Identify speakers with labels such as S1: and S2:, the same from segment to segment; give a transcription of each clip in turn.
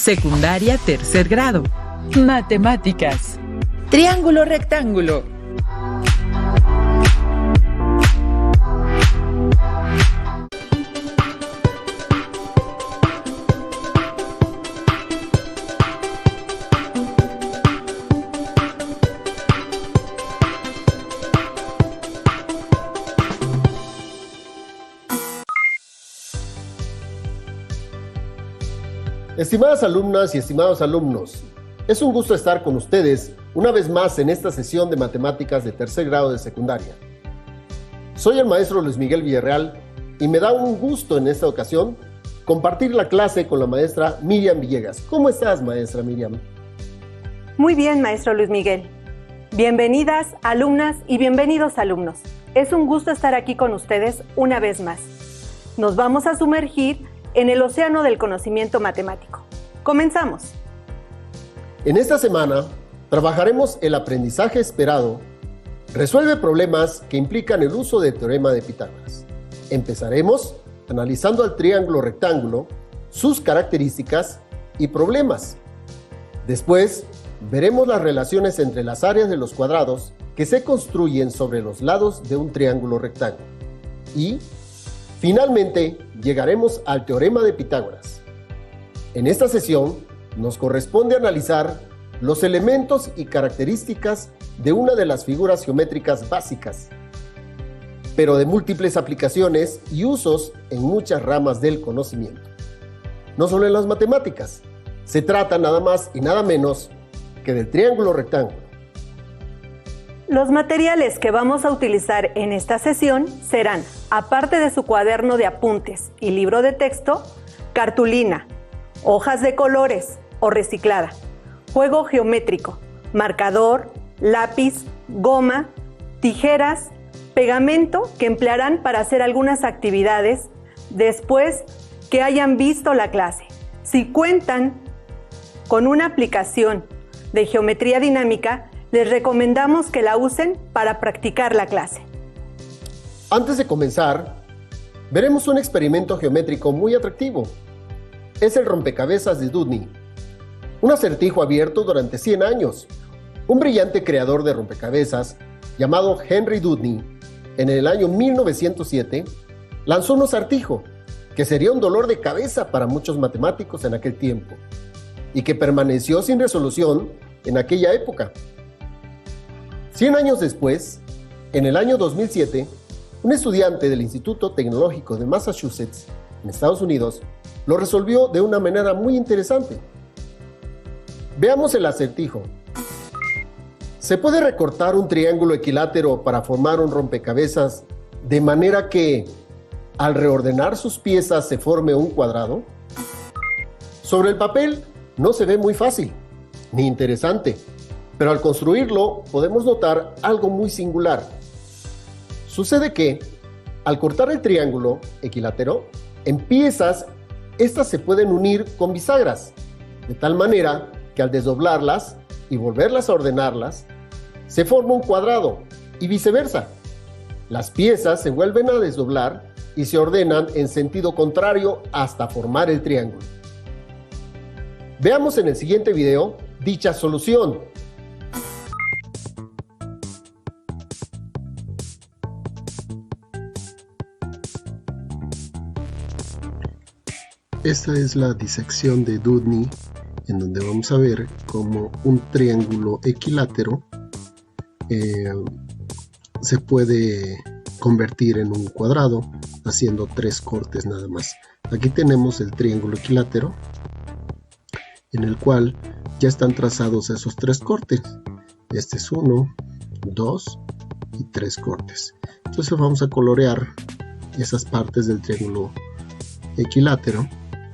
S1: Secundaria tercer grado. Matemáticas. Triángulo rectángulo.
S2: Estimadas alumnas y estimados alumnos, es un gusto estar con ustedes una vez más en esta sesión de matemáticas de tercer grado de secundaria. Soy el maestro Luis Miguel Villarreal y me da un gusto en esta ocasión compartir la clase con la maestra Miriam Villegas. ¿Cómo estás, maestra Miriam?
S3: Muy bien, maestro Luis Miguel. Bienvenidas, alumnas y bienvenidos, alumnos. Es un gusto estar aquí con ustedes una vez más. Nos vamos a sumergir en el océano del conocimiento matemático. Comenzamos.
S2: En esta semana trabajaremos el aprendizaje esperado. Resuelve problemas que implican el uso del teorema de Pitágoras. Empezaremos analizando al triángulo rectángulo, sus características y problemas. Después veremos las relaciones entre las áreas de los cuadrados que se construyen sobre los lados de un triángulo rectángulo. Y finalmente, llegaremos al teorema de Pitágoras. En esta sesión, nos corresponde analizar los elementos y características de una de las figuras geométricas básicas, pero de múltiples aplicaciones y usos en muchas ramas del conocimiento. No solo en las matemáticas, se trata nada más y nada menos que del triángulo rectángulo.
S3: Los materiales que vamos a utilizar en esta sesión serán, aparte de su cuaderno de apuntes y libro de texto, cartulina, hojas de colores o reciclada, juego geométrico, marcador, lápiz, goma, tijeras, pegamento que emplearán para hacer algunas actividades después que hayan visto la clase. Si cuentan con una aplicación de geometría dinámica, les recomendamos que la usen para practicar la clase.
S2: Antes de comenzar, veremos un experimento geométrico muy atractivo. Es el rompecabezas de Dewdney, un acertijo abierto durante 100 años. Un brillante creador de rompecabezas, llamado Henry Dewdney, en el año 1907, lanzó un acertijo que sería un dolor de cabeza para muchos matemáticos en aquel tiempo, y que permaneció sin resolución en aquella época. 100 años después, en el año 2007, un estudiante del Instituto Tecnológico de Massachusetts, en Estados Unidos, lo resolvió de una manera muy interesante. Veamos el acertijo. ¿Se puede recortar un triángulo equilátero para formar un rompecabezas de manera que, al reordenar sus piezas, se forme un cuadrado? Sobre el papel no se ve muy fácil, ni interesante, pero al construirlo podemos notar algo muy singular. Sucede que, al cortar el triángulo equilátero, en piezas, estas se pueden unir con bisagras, de tal manera que al desdoblarlas y volverlas a ordenarlas, se forma un cuadrado, y viceversa. Las piezas se vuelven a desdoblar y se ordenan en sentido contrario hasta formar el triángulo. Veamos en el siguiente video dicha solución.
S4: Esta es la disección de Dewdney, en donde vamos a ver cómo un triángulo equilátero se puede convertir en un cuadrado haciendo 3 cortes nada más. Aquí tenemos el triángulo equilátero, en el cual ya están trazados esos 3 cortes. Este es 1, 2 y 3 cortes. Entonces vamos a colorear esas partes del triángulo equilátero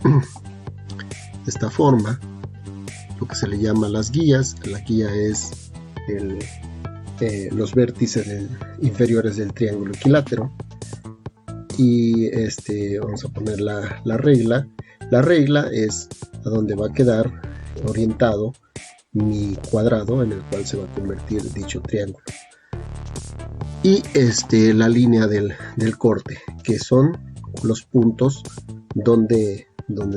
S4: de esta forma, lo que se le llama las guías. La guía es los vértices inferiores del triángulo equilátero, y vamos a poner la regla. La regla es a donde va a quedar orientado mi cuadrado en el cual se va a convertir dicho triángulo, y la línea del corte, que son los puntos donde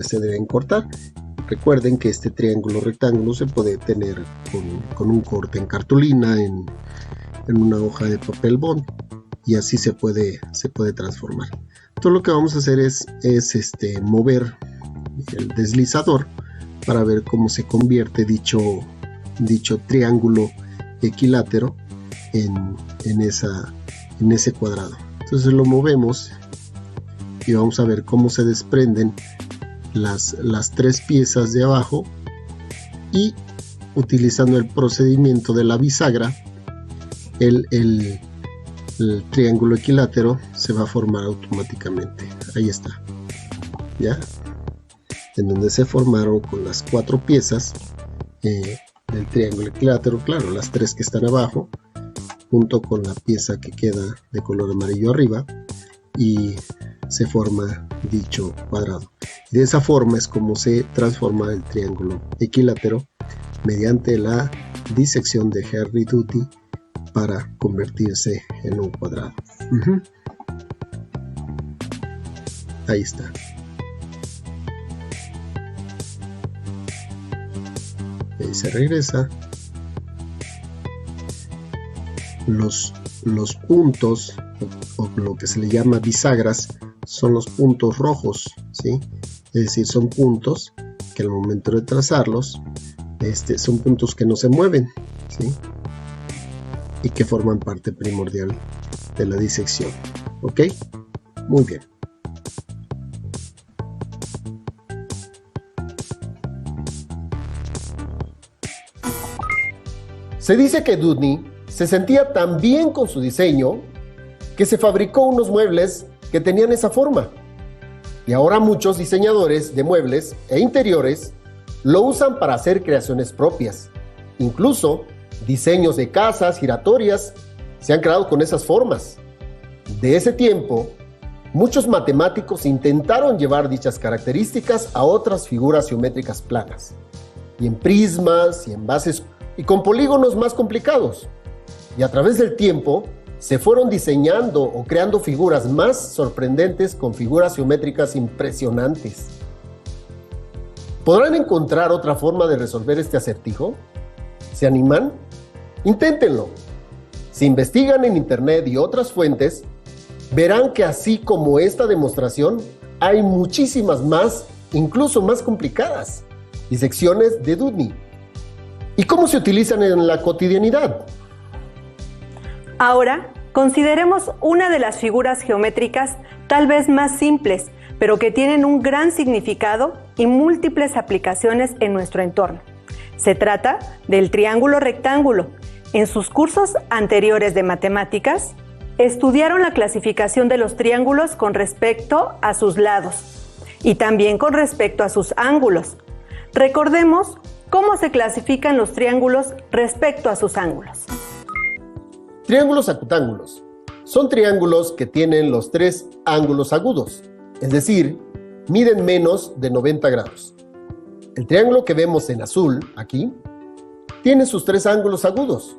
S4: se deben cortar. Recuerden que este triángulo rectángulo se puede tener con un corte en cartulina, en una hoja de papel bond, y así se puede transformar. Todo lo que vamos a hacer es mover el deslizador para ver cómo se convierte dicho triángulo equilátero en ese cuadrado. Entonces lo movemos y vamos a ver cómo se desprenden las tres piezas de abajo, y utilizando el procedimiento de la bisagra, el triángulo equilátero se va a formar automáticamente. Ahí está, ya, en donde se formaron con las 4 piezas del triángulo equilátero, claro, las 3 que están abajo, junto con la pieza que queda de color amarillo arriba, y se forma dicho cuadrado. Y de esa forma es como se transforma el triángulo equilátero mediante la disección de Henry-Doody para convertirse en un cuadrado. Ahí está. Ahí se regresa. Los puntos, o lo que se le llama bisagras, son los puntos rojos, ¿sí? Es decir, son puntos que al momento de trazarlos, son puntos que no se mueven, ¿sí? Y que forman parte primordial de la disección. ¿Ok? Muy bien.
S2: Se dice que Doodney se sentía tan bien con su diseño que se fabricó unos muebles que tenían esa forma. Y ahora muchos diseñadores de muebles e interiores lo usan para hacer creaciones propias. Incluso diseños de casas giratorias se han creado con esas formas. De ese tiempo, muchos matemáticos intentaron llevar dichas características a otras figuras geométricas planas, y en prismas, y en bases, y con polígonos más complicados. Y a través del tiempo, se fueron diseñando o creando figuras más sorprendentes con figuras geométricas impresionantes. ¿Podrán encontrar otra forma de resolver este acertijo? ¿Se animan? Inténtenlo. Si investigan en internet y otras fuentes, verán que así como esta demostración, hay muchísimas más, incluso más complicadas, disecciones de Doodney. ¿Y cómo se utilizan en la cotidianidad?
S3: Ahora, consideremos una de las figuras geométricas tal vez más simples, pero que tienen un gran significado y múltiples aplicaciones en nuestro entorno. Se trata del triángulo rectángulo. En sus cursos anteriores de matemáticas, estudiaron la clasificación de los triángulos con respecto a sus lados y también con respecto a sus ángulos. Recordemos cómo se clasifican los triángulos respecto a sus ángulos.
S2: Triángulos acutángulos. Son triángulos que tienen los 3 ángulos agudos, es decir, miden menos de 90 grados. El triángulo que vemos en azul, aquí, tiene sus 3 ángulos agudos.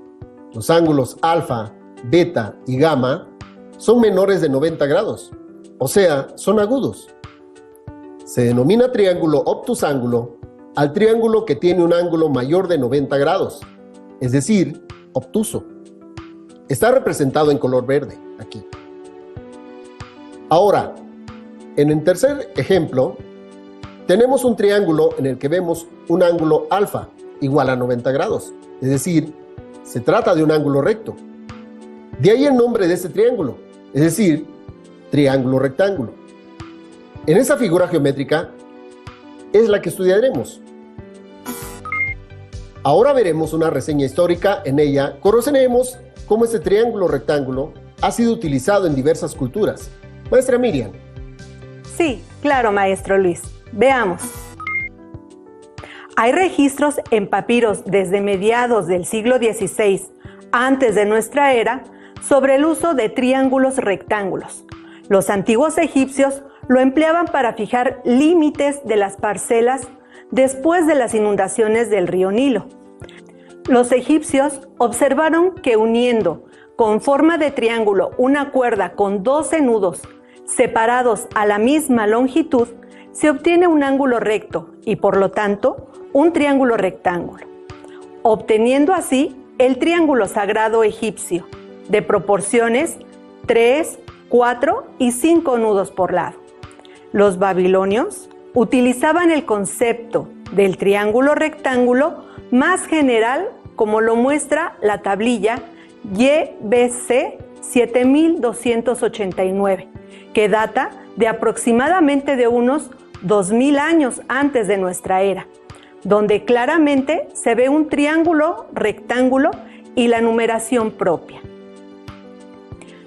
S2: Los ángulos alfa, beta y gamma son menores de 90 grados, o sea, son agudos. Se denomina triángulo obtusángulo al triángulo que tiene un ángulo mayor de 90 grados, es decir, obtuso. Está representado en color verde, aquí. Ahora, en el tercer ejemplo, tenemos un triángulo en el que vemos un ángulo alfa igual a 90 grados, es decir, se trata de un ángulo recto. De ahí el nombre de este triángulo, es decir, triángulo rectángulo. En esa figura geométrica es la que estudiaremos. Ahora veremos una reseña histórica. En ella conoceremos cómo este triángulo rectángulo ha sido utilizado en diversas culturas. Maestra Miriam.
S3: Sí, claro, maestro Luis. Veamos. Hay registros en papiros desde mediados del siglo XVI, antes de nuestra era, sobre el uso de triángulos rectángulos. Los antiguos egipcios lo empleaban para fijar límites de las parcelas después de las inundaciones del río Nilo. Los egipcios observaron que uniendo con forma de triángulo una cuerda con 12 nudos separados a la misma longitud, se obtiene un ángulo recto y por lo tanto un triángulo rectángulo, obteniendo así el triángulo sagrado egipcio, de proporciones 3, 4 y 5 nudos por lado. Los babilonios utilizaban el concepto del triángulo rectángulo más general, como lo muestra la tablilla YBC 7289, que data de aproximadamente de unos 2000 años antes de nuestra era, donde claramente se ve un triángulo rectángulo y la numeración propia.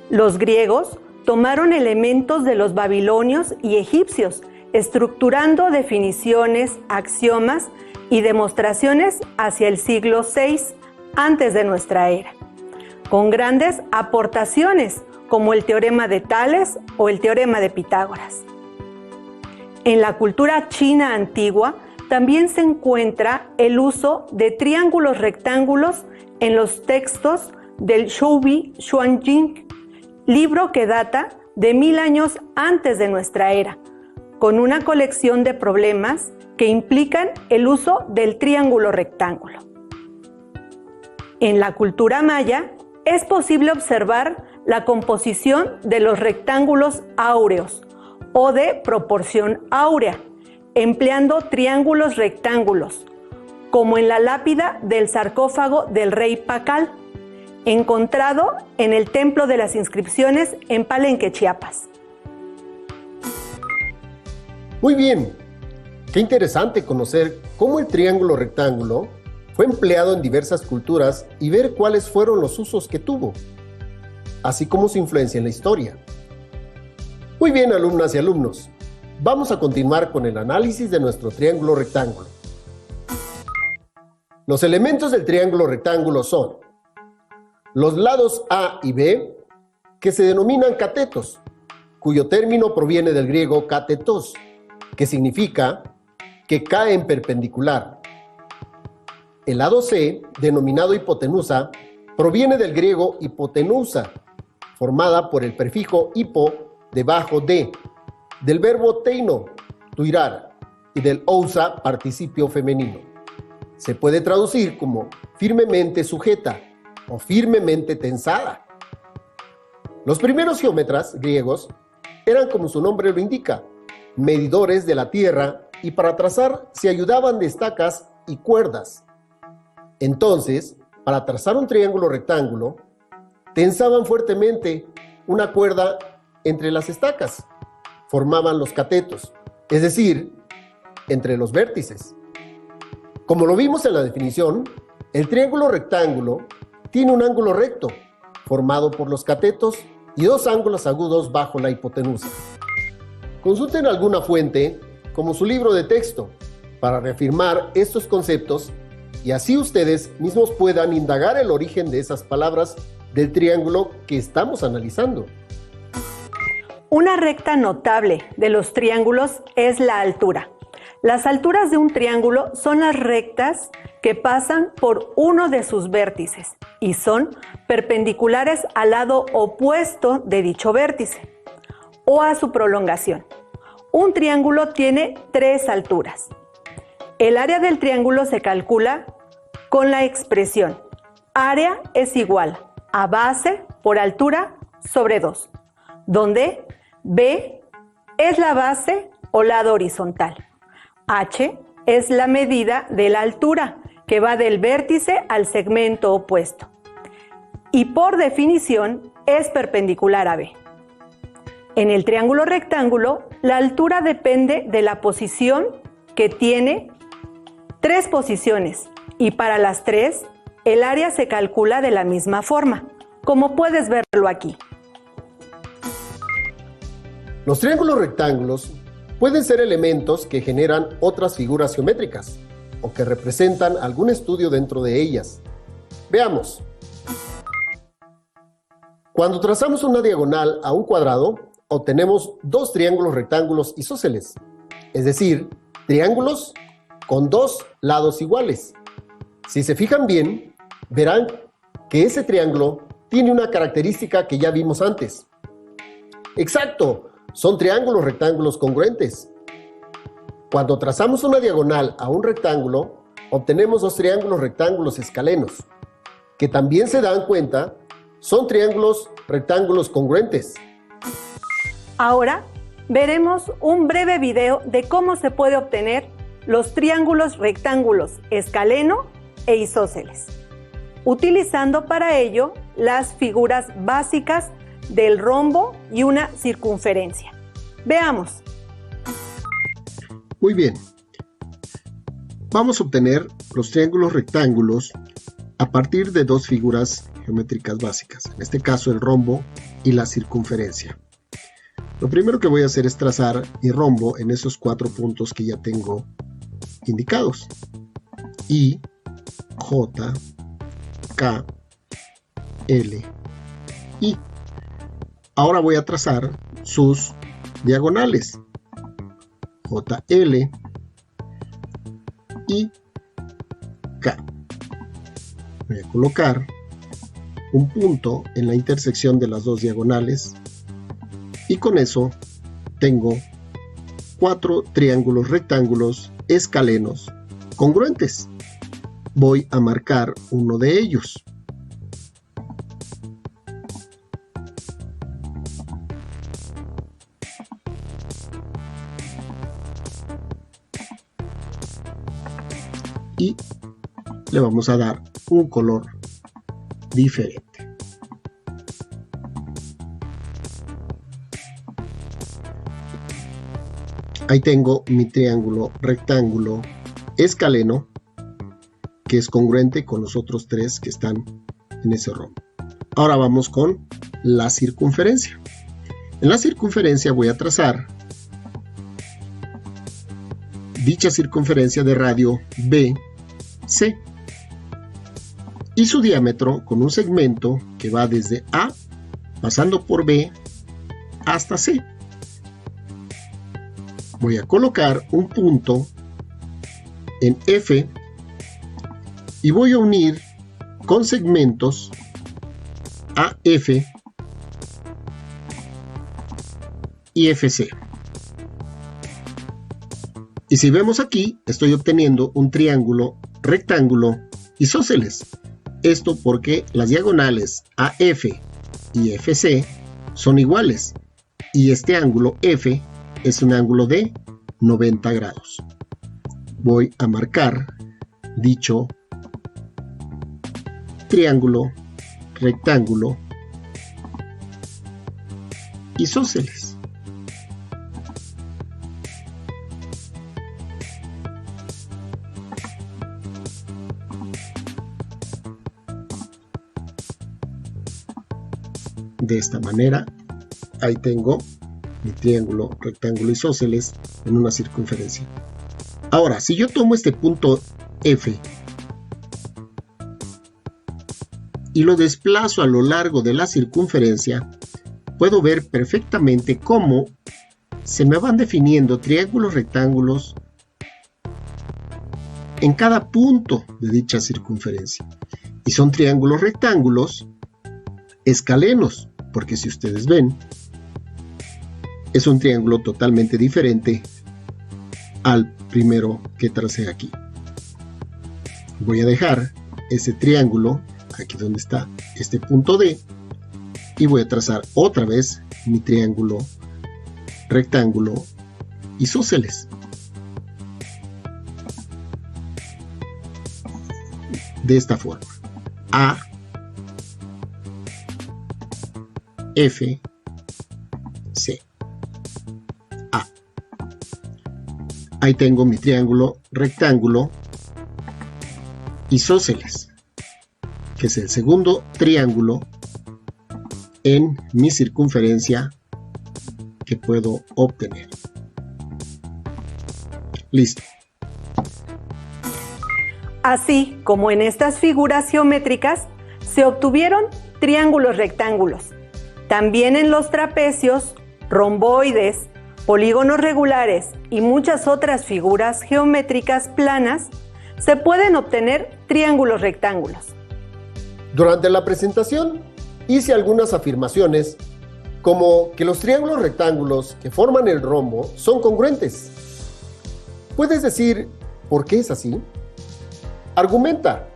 S3: Los griegos tomaron elementos de los babilonios y egipcios, estructurando definiciones, axiomas y demostraciones hacia el siglo VI antes de nuestra era, con grandes aportaciones como el teorema de Tales o el teorema de Pitágoras. En la cultura china antigua también se encuentra el uso de triángulos rectángulos en los textos del Shoubi Xuanjing, libro que data de 1000 años antes de nuestra era, con una colección de problemas que implican el uso del triángulo rectángulo. En la cultura maya es posible observar la composición de los rectángulos áureos o de proporción áurea, empleando triángulos rectángulos, como en la lápida del sarcófago del rey Pacal, encontrado en el Templo de las Inscripciones en Palenque, Chiapas.
S2: Muy bien, qué interesante conocer cómo el triángulo rectángulo fue empleado en diversas culturas y ver cuáles fueron los usos que tuvo, así como su influencia en la historia. Muy bien, alumnas y alumnos, vamos a continuar con el análisis de nuestro triángulo rectángulo. Los elementos del triángulo rectángulo son los lados A y B, que se denominan catetos, cuyo término proviene del griego katetos, que significa que cae en perpendicular. El lado C, denominado hipotenusa, proviene del griego hipotenusa, formada por el prefijo hipo debajo de, del verbo teino, tuirar, y del ousa, participio femenino. Se puede traducir como firmemente sujeta o firmemente tensada. Los primeros geómetras griegos eran, como su nombre lo indica, medidores de la tierra, y para trazar se ayudaban de estacas y cuerdas. Entonces, para trazar un triángulo rectángulo, tensaban fuertemente una cuerda entre las estacas, formaban los catetos, es decir, entre los vértices. Como lo vimos en la definición, el triángulo rectángulo tiene un ángulo recto, formado por los catetos, y dos ángulos agudos bajo la hipotenusa. Consulten alguna fuente, como su libro de texto, para reafirmar estos conceptos y así ustedes mismos puedan indagar el origen de esas palabras del triángulo que estamos analizando.
S3: Una recta notable de los triángulos es la altura. Las alturas de un triángulo son las rectas que pasan por uno de sus vértices y son perpendiculares al lado opuesto de dicho vértice o a su prolongación. Un triángulo tiene 3 alturas. El área del triángulo se calcula con la expresión área es igual a base por altura sobre 2, donde B es la base o lado horizontal. H es la medida de la altura que va del vértice al segmento opuesto y por definición es perpendicular a B. En el triángulo rectángulo, la altura depende de la posición, que tiene 3 posiciones, y para las 3, el área se calcula de la misma forma, como puedes verlo aquí.
S2: Los triángulos rectángulos pueden ser elementos que generan otras figuras geométricas o que representan algún estudio dentro de ellas. Veamos. Cuando trazamos una diagonal a un cuadrado, obtenemos 2 triángulos rectángulos isósceles, es decir, triángulos con 2 lados iguales. Si se fijan bien, verán que ese triángulo tiene una característica que ya vimos antes. ¡Exacto! Son triángulos rectángulos congruentes. Cuando trazamos una diagonal a un rectángulo, obtenemos dos triángulos rectángulos escalenos, que también se dan cuenta son triángulos rectángulos congruentes.
S3: Ahora veremos un breve video de cómo se puede obtener los triángulos rectángulos escaleno e isósceles, utilizando para ello las figuras básicas del rombo y una circunferencia. Veamos.
S4: Muy bien. Vamos a obtener los triángulos rectángulos a partir de dos figuras geométricas básicas, en este caso el rombo y la circunferencia. Lo primero que voy a hacer es trazar mi rombo en esos 4 puntos que ya tengo indicados: I, J, K, L, I. Ahora voy a trazar sus diagonales: JL y K. Voy a colocar un punto en la intersección de las dos diagonales y con eso tengo 4 triángulos rectángulos escalenos congruentes. Voy a marcar uno de ellos. Y le vamos a dar un color diferente. Ahí tengo mi triángulo rectángulo escaleno, que es congruente con los otros 3 que están en ese rombo. Ahora vamos con la circunferencia. En la circunferencia voy a trazar dicha circunferencia de radio BC y su diámetro con un segmento que va desde A, pasando por B, hasta C. Voy a colocar un punto en F y voy a unir con segmentos AF y FC. Y si vemos aquí, estoy obteniendo un triángulo rectángulo isósceles. Esto porque las diagonales AF y FC son iguales y este ángulo F es un ángulo de 90 grados. Voy a marcar dicho triángulo rectángulo isósceles. De esta manera, ahí tengo mi triángulo rectángulo isósceles en una circunferencia. Ahora, si yo tomo este punto F y lo desplazo a lo largo de la circunferencia, puedo ver perfectamente cómo se me van definiendo triángulos rectángulos en cada punto de dicha circunferencia. Y son triángulos rectángulos escalenos, porque si ustedes ven, es un triángulo totalmente diferente al primero que tracé aquí. Voy a dejar ese triángulo aquí donde está este punto D y voy a trazar otra vez mi triángulo rectángulo isósceles. De esta forma: A, F, C, A. Ahí tengo mi triángulo rectángulo isósceles, que es el segundo triángulo en mi circunferencia que puedo obtener. Listo.
S3: Así como en estas figuras geométricas se obtuvieron triángulos rectángulos, también en los trapecios, romboides, polígonos regulares y muchas otras figuras geométricas planas se pueden obtener triángulos rectángulos.
S2: Durante la presentación hice algunas afirmaciones como que los triángulos rectángulos que forman el rombo son congruentes. ¿Puedes decir por qué es así? Argumenta.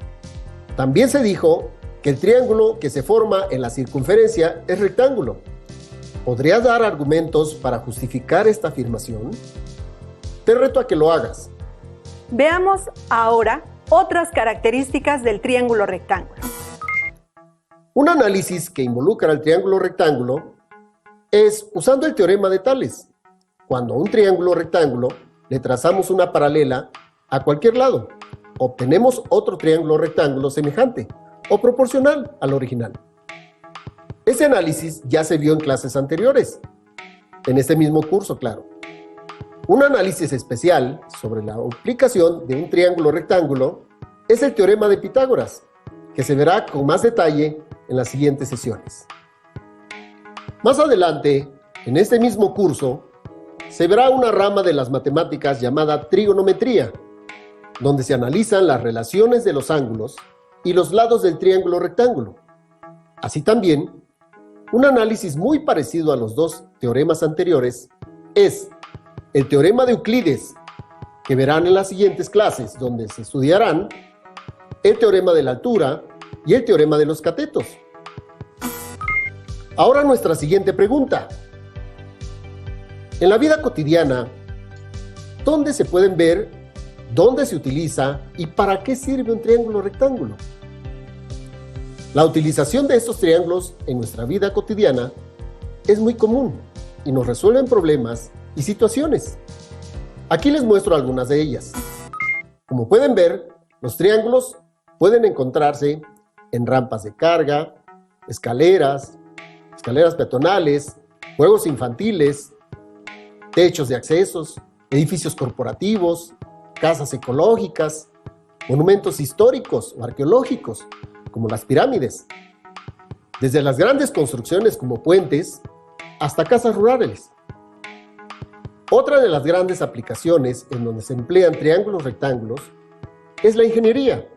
S2: También se dijo que el triángulo que se forma en la circunferencia es rectángulo. ¿Podrías dar argumentos para justificar esta afirmación? Te reto a que lo hagas.
S3: Veamos ahora otras características del triángulo rectángulo.
S2: Un análisis que involucra al triángulo rectángulo es usando el teorema de Tales. Cuando a un triángulo rectángulo le trazamos una paralela a cualquier lado, obtenemos otro triángulo rectángulo semejante o proporcional al original. Ese análisis ya se vio en clases anteriores, en este mismo curso, claro. Un análisis especial sobre la aplicación de un triángulo rectángulo es el teorema de Pitágoras, que se verá con más detalle en las siguientes sesiones. Más adelante, en este mismo curso, se verá una rama de las matemáticas llamada trigonometría, donde se analizan las relaciones de los ángulos y los lados del triángulo rectángulo. Así también, un análisis muy parecido a los dos teoremas anteriores es el teorema de Euclides, que verán en las siguientes clases, donde se estudiarán el teorema de la altura y el teorema de los catetos. Ahora nuestra siguiente pregunta. En la vida cotidiana, ¿dónde se pueden ver, dónde se utiliza y para qué sirve un triángulo rectángulo? La utilización de estos triángulos en nuestra vida cotidiana es muy común y nos resuelven problemas y situaciones. Aquí les muestro algunas de ellas. Como pueden ver, los triángulos pueden encontrarse en rampas de carga, escaleras peatonales, juegos infantiles, techos de accesos, edificios corporativos, casas ecológicas, monumentos históricos o arqueológicos, como las pirámides, desde las grandes construcciones como puentes hasta casas rurales. Otra de las grandes aplicaciones en donde se emplean triángulos rectángulos es la ingeniería,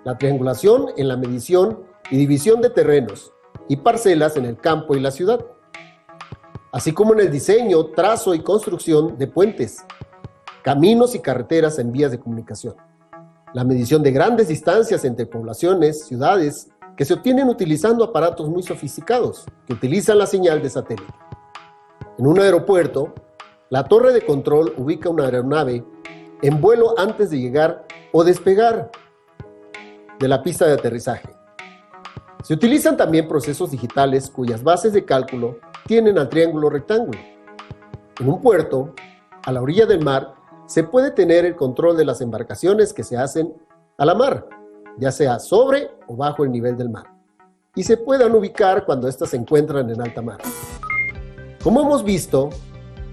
S2: la triangulación en la medición y división de terrenos y parcelas en el campo y la ciudad, así como en el diseño, trazo y construcción de puentes, caminos y carreteras en vías de comunicación, la medición de grandes distancias entre poblaciones, ciudades, que se obtienen utilizando aparatos muy sofisticados que utilizan la señal de satélite. En un aeropuerto, la torre de control ubica una aeronave en vuelo antes de llegar o despegar de la pista de aterrizaje. Se utilizan también procesos digitales cuyas bases de cálculo tienen al triángulo rectángulo. En un puerto, a la orilla del mar, se puede tener el control de las embarcaciones que se hacen a la mar, ya sea sobre o bajo el nivel del mar, y se puedan ubicar cuando éstas se encuentran en alta mar. Como hemos visto,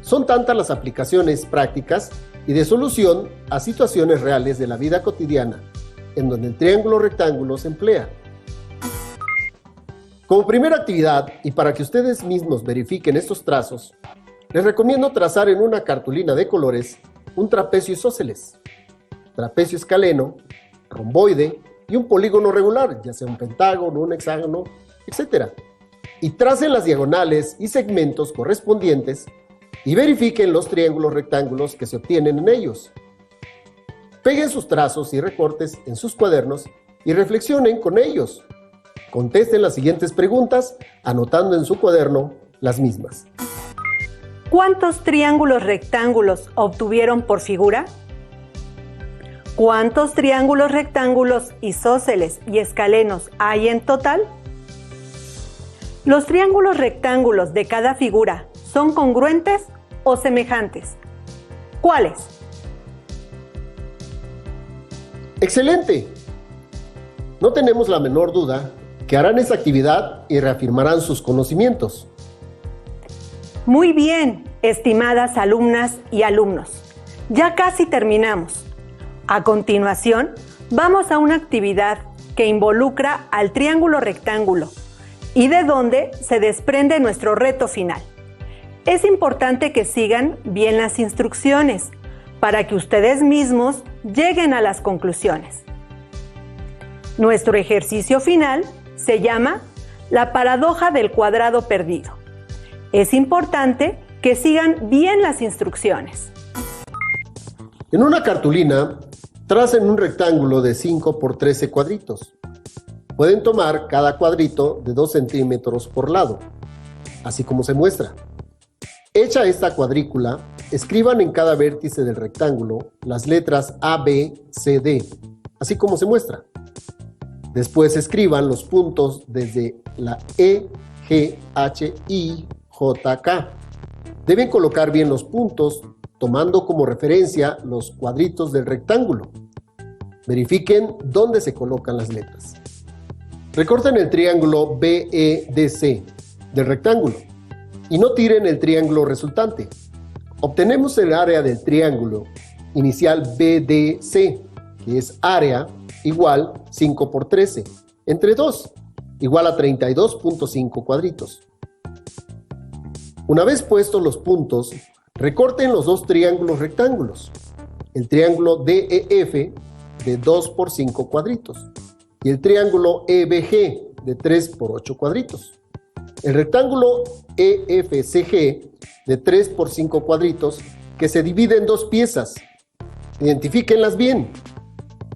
S2: son tantas las aplicaciones prácticas y de solución a situaciones reales de la vida cotidiana, en donde el triángulo rectángulo se emplea. Como primera actividad, y para que ustedes mismos verifiquen estos trazos, les recomiendo trazar en una cartulina de colores un trapecio isósceles, trapecio escaleno, romboide y un polígono regular, ya sea un pentágono, un hexágono, etc. Y tracen las diagonales y segmentos correspondientes y verifiquen los triángulos rectángulos que se obtienen en ellos. Peguen sus trazos y recortes en sus cuadernos y reflexionen con ellos. Contesten las siguientes preguntas, anotando en su cuaderno las mismas.
S3: ¿Cuántos triángulos rectángulos obtuvieron por figura? ¿Cuántos triángulos rectángulos isósceles y escalenos hay en total? ¿Los triángulos rectángulos de cada figura son congruentes o semejantes? ¿Cuáles?
S2: ¡Excelente! No tenemos la menor duda que harán esa actividad y reafirmarán sus conocimientos.
S3: Muy bien, estimadas alumnas y alumnos. Ya casi terminamos. A continuación, vamos a una actividad que involucra al triángulo rectángulo y de donde se desprende nuestro reto final. Es importante que sigan bien las instrucciones para que ustedes mismos lleguen a las conclusiones. Nuestro ejercicio final se llama la paradoja del cuadrado perdido. Es importante que sigan bien las instrucciones.
S2: En una cartulina, tracen un rectángulo de 5 por 13 cuadritos. Pueden tomar cada cuadrito de 2 centímetros por lado, así como se muestra. Hecha esta cuadrícula, escriban en cada vértice del rectángulo las letras A, B, C, D, así como se muestra. Después escriban los puntos desde la E, G, H, I, J, K. Deben colocar bien los puntos, tomando como referencia los cuadritos del rectángulo. Verifiquen dónde se colocan las letras. Recorten el triángulo BEDC del rectángulo y no tiren el triángulo resultante. Obtenemos el área del triángulo inicial BDC, que es área igual 5 por 13, entre 2, igual a 32.5 cuadritos. Una vez puestos los puntos, recorten los dos triángulos rectángulos. El triángulo DEF de 2 por 5 cuadritos y el triángulo EBG de 3 por 8 cuadritos. El rectángulo EFCG de 3 por 5 cuadritos que se divide en dos piezas. Identifíquenlas bien.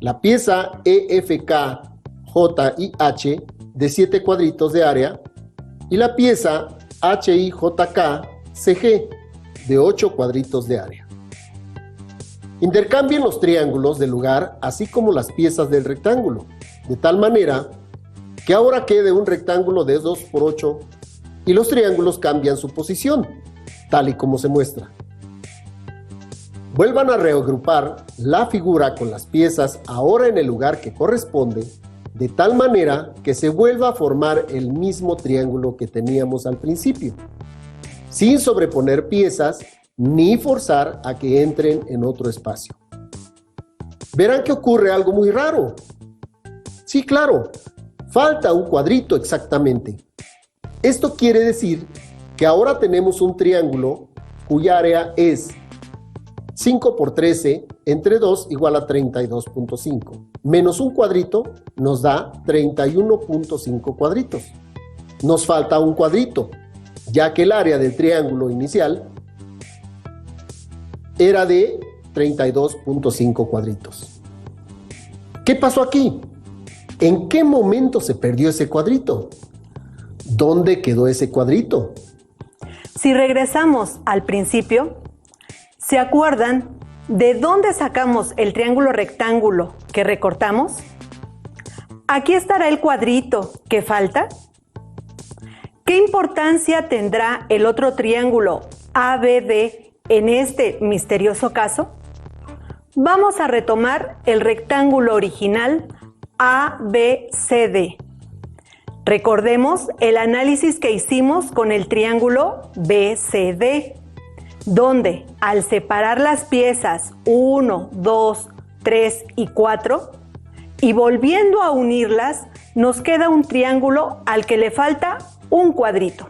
S2: La pieza EFKJIH de 7 cuadritos de área y la pieza HIJKCG de 8 cuadritos de área. Intercambien los triángulos de lugar así como las piezas del rectángulo, de tal manera que ahora quede un rectángulo de 2 por 8 y los triángulos cambian su posición, tal y como se muestra. Vuelvan a reagrupar la figura con las piezas ahora en el lugar que corresponde, de tal manera que se vuelva a formar el mismo triángulo que teníamos al principio, sin sobreponer piezas ni forzar a que entren en otro espacio. Verán que ocurre algo muy raro. Sí, claro, falta un cuadrito exactamente. Esto quiere decir que ahora tenemos un triángulo cuya área es 5 por 13 entre 2 igual a 32.5. Menos un cuadrito nos da 31.5 cuadritos. Nos falta un cuadrito, ya que el área del triángulo inicial era de 32.5 cuadritos. ¿Qué pasó aquí? ¿En qué momento se perdió ese cuadrito? ¿Dónde quedó ese cuadrito?
S3: Si regresamos al principio, ¿se acuerdan de dónde sacamos el triángulo rectángulo que recortamos? Aquí estará el cuadrito que falta. ¿Qué importancia tendrá el otro triángulo ABD en este misterioso caso? Vamos a retomar el rectángulo original ABCD. Recordemos el análisis que hicimos con el triángulo BCD, donde al separar las piezas 1, 2, 3 y 4 y volviendo a unirlas, nos queda un triángulo al que le falta un cuadrito.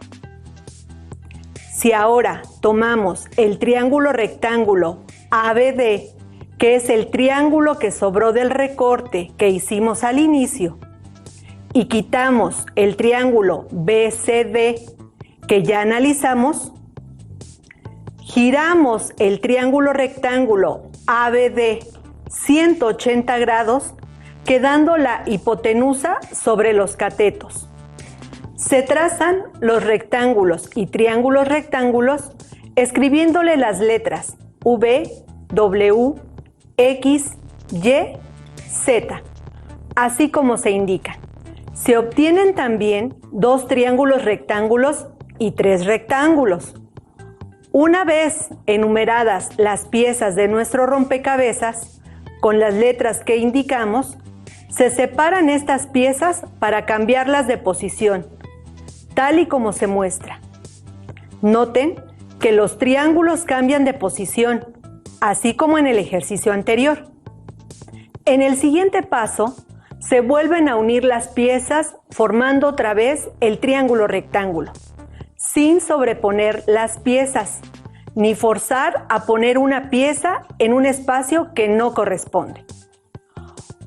S3: Si ahora tomamos el triángulo rectángulo ABD, que es el triángulo que sobró del recorte que hicimos al inicio, y quitamos el triángulo BCD que ya analizamos, giramos el triángulo rectángulo ABD 180 grados, quedando la hipotenusa sobre los catetos. Se trazan los rectángulos y triángulos rectángulos escribiéndole las letras V, W, X, Y, Z, así como se indican. Se obtienen también 2 triángulos rectángulos y 3 rectángulos. Una vez enumeradas las piezas de nuestro rompecabezas, con las letras que indicamos, se separan estas piezas para cambiarlas de posición, tal y como se muestra. Noten que los triángulos cambian de posición, así como en el ejercicio anterior. En el siguiente paso, se vuelven a unir las piezas formando otra vez el triángulo rectángulo, sin sobreponer las piezas, ni forzar a poner una pieza en un espacio que no corresponde.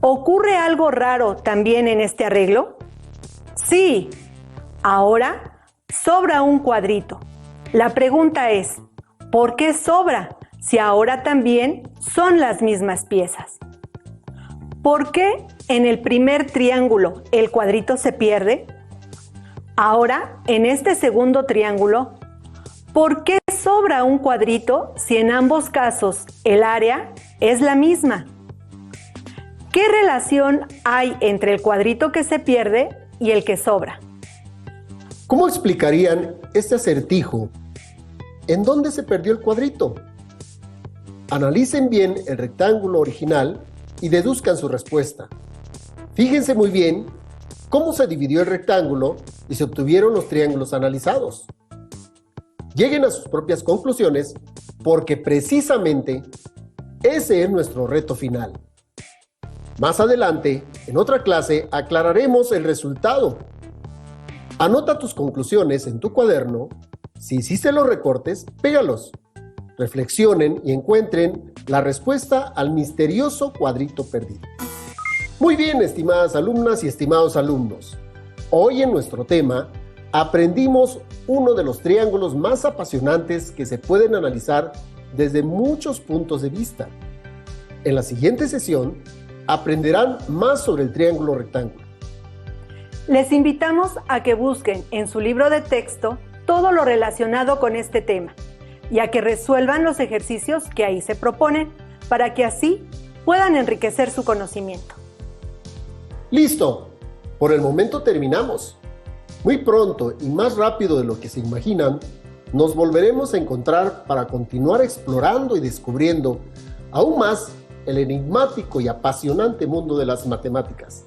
S3: ¿Ocurre algo raro también en este arreglo? Sí, ahora sobra un cuadrito. La pregunta es, ¿por qué sobra si ahora también son las mismas piezas? ¿Por qué en el primer triángulo el cuadrito se pierde? Ahora, en este segundo triángulo, ¿por qué sobra un cuadrito si en ambos casos el área es la misma? ¿Qué relación hay entre el cuadrito que se pierde y el que sobra?
S2: ¿Cómo explicarían este acertijo? ¿En dónde se perdió el cuadrito? Analicen bien el rectángulo original y deduzcan su respuesta. Fíjense muy bien cómo se dividió el rectángulo y se obtuvieron los triángulos analizados. Lleguen a sus propias conclusiones porque precisamente ese es nuestro reto final. Más adelante, en otra clase, aclararemos el resultado. Anota tus conclusiones en tu cuaderno. Si hiciste los recortes, pégalos. Reflexionen y encuentren la respuesta al misterioso cuadrito perdido. Muy bien, estimadas alumnas y estimados alumnos. Hoy en nuestro tema aprendimos uno de los triángulos más apasionantes que se pueden analizar desde muchos puntos de vista. En la siguiente sesión aprenderán más sobre el triángulo rectángulo.
S3: Les invitamos a que busquen en su libro de texto todo lo relacionado con este tema y a que resuelvan los ejercicios que ahí se proponen para que así puedan enriquecer su conocimiento.
S2: ¡Listo! Por el momento terminamos. Muy pronto y más rápido de lo que se imaginan, nos volveremos a encontrar para continuar explorando y descubriendo aún más el enigmático y apasionante mundo de las matemáticas.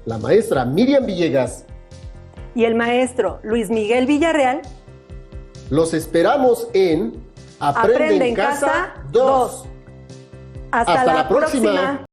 S2: La maestra Miriam Villegas
S3: Y el maestro Luis Miguel Villarreal
S2: los esperamos en Aprende en Casa 2.
S3: Hasta la próxima.